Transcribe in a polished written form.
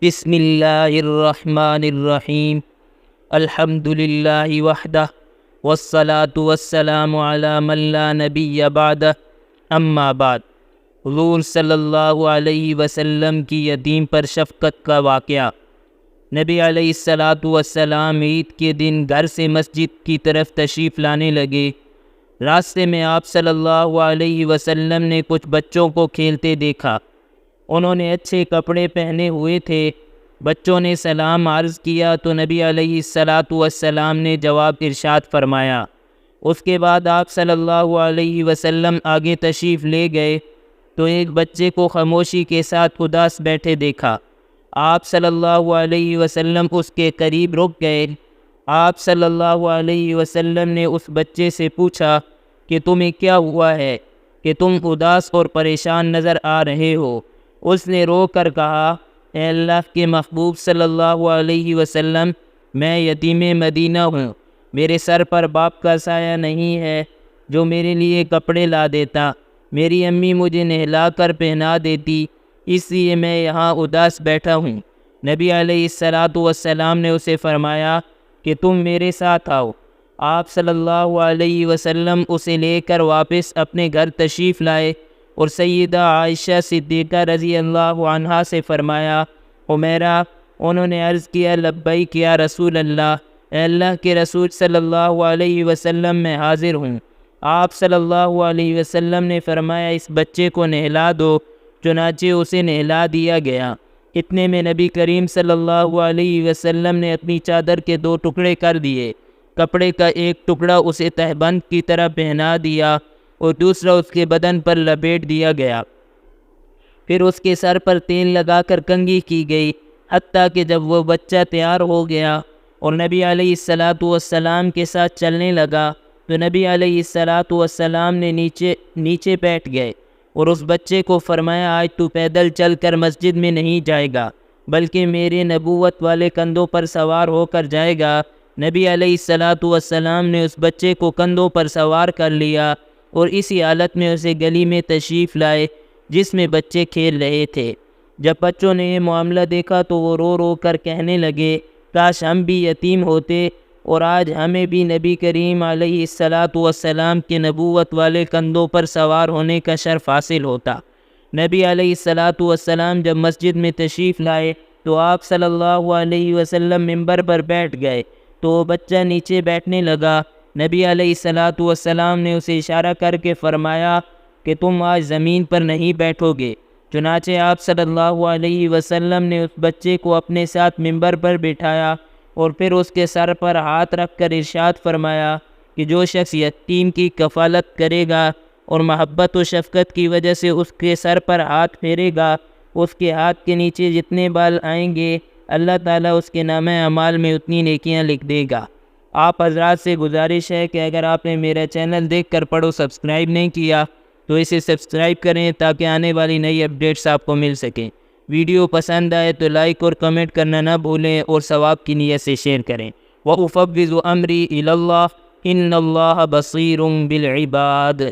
بسم اللہ الرحمن الرحیم الحمد للہ وحدہ والصلاة والسلام علی من لا نبی بعدہ اما بعد۔ حضور صلی اللہ علیہ وسلم کی یتیم پر شفقت کا واقعہ۔ نبی علیہ السلام عید کے دن گھر سے مسجد کی طرف تشریف لانے لگے۔ راستے میں آپ صلی اللہ علیہ وسلم نے کچھ بچوں کو کھیلتے دیکھا۔ انہوں نے اچھے کپڑے پہنے ہوئے تھے۔ بچوں نے سلام عرض کیا تو نبی علیہ السلام نے جواب ارشاد فرمایا۔ اس کے بعد آپ صلی اللہ علیہ وسلم آگے تشریف لے گئے تو ایک بچے کو خاموشی کے ساتھ اداس بیٹھے دیکھا۔ آپ صلی اللہ علیہ وسلم اس کے قریب رک گئے۔ آپ صلی اللہ علیہ وسلم نے اس بچے سے پوچھا کہ تمہیں کیا ہوا ہے کہ تم اداس اور پریشان نظر آ رہے ہو؟ اس نے رو کر کہا، اے اللہ کے محبوب صلی اللہ علیہ وسلم، میں یتیم مدینہ ہوں۔ میرے سر پر باپ کا سایہ نہیں ہے جو میرے لیے کپڑے لا دیتا۔ میری امی مجھے نہلا کر پہنا دیتی، اس لیے میں یہاں اداس بیٹھا ہوں۔ نبی علیہ السلام نے اسے فرمایا کہ تم میرے ساتھ آؤ۔ آپ صلی اللہ علیہ وسلم اسے لے کر واپس اپنے گھر تشریف لائے اور سیدہ عائشہ صدیقہ رضی اللہ عنہا سے فرمایا، حمیرہ، انہوں نے عرض کیا، لبیک یا رسول اللہ، اے اللہ کے رسول صلی اللہ علیہ وسلم، میں حاضر ہوں۔ آپ صلی اللہ علیہ وسلم نے فرمایا، اس بچے کو نہلا دو۔ چنانچہ اسے نہلا دیا گیا۔ اتنے میں نبی کریم صلی اللہ علیہ وسلم نے اپنی چادر کے 2 ٹکڑے کر دیے۔ کپڑے کا ایک ٹکڑا اسے تہبند کی طرح پہنا دیا اور دوسرا اس کے بدن پر لپیٹ دیا گیا۔ پھر اس کے سر پر تیل لگا کر کنگھی کی گئی، حتیٰ کہ جب وہ بچہ تیار ہو گیا اور نبی علیہ السلام کے ساتھ چلنے لگا تو نبی علیہ السلام نے نیچے بیٹھ گئے اور اس بچے کو فرمایا، آج تو پیدل چل کر مسجد میں نہیں جائے گا بلکہ میرے نبوت والے کندھوں پر سوار ہو کر جائے گا۔ نبی علیہ السلام نے اس بچے کو کندھوں پر سوار کر لیا اور اسی حالت میں اسے گلی میں تشریف لائے جس میں بچے کھیل رہے تھے۔ جب بچوں نے یہ معاملہ دیکھا تو وہ رو رو کر کہنے لگے، کاش ہم بھی یتیم ہوتے اور آج ہمیں بھی نبی کریم علیہ السلام کے نبوت والے کندھوں پر سوار ہونے کا شرف حاصل ہوتا۔ نبی علیہ السلام جب مسجد میں تشریف لائے تو آپ صلی اللہ علیہ وسلم ممبر پر بیٹھ گئے تو وہ بچہ نیچے بیٹھنے لگا۔ نبی علیہ السلام نے اسے اشارہ کر کے فرمایا کہ تم آج زمین پر نہیں بیٹھو گے۔ چنانچہ آپ صلی اللہ علیہ وسلم نے اس بچے کو اپنے ساتھ ممبر پر بٹھایا اور پھر اس کے سر پر ہاتھ رکھ کر ارشاد فرمایا کہ جو شخص یتیم کی کفالت کرے گا اور محبت و شفقت کی وجہ سے اس کے سر پر ہاتھ پھیرے گا، اس کے ہاتھ کے نیچے جتنے بال آئیں گے اللہ تعالیٰ اس کے نامہ اعمال میں اتنی نیکیاں لکھ دے گا۔ آپ حضرات سے گزارش ہے کہ اگر آپ نے میرا چینل دیکھ کر پڑھو سبسکرائب نہیں کیا تو اسے سبسکرائب کریں تاکہ آنے والی نئی اپڈیٹس آپ کو مل سکیں۔ ویڈیو پسند آئے تو لائک اور کمنٹ کرنا نہ بھولیں اور ثواب کی نیت سے شیئر کریں۔ وَأُفَوِّضُ أَمْرِي إِلَى اللَّهِ إِنَّ اللَّهَ بَصِيرٌ بِالْعِبَادِ۔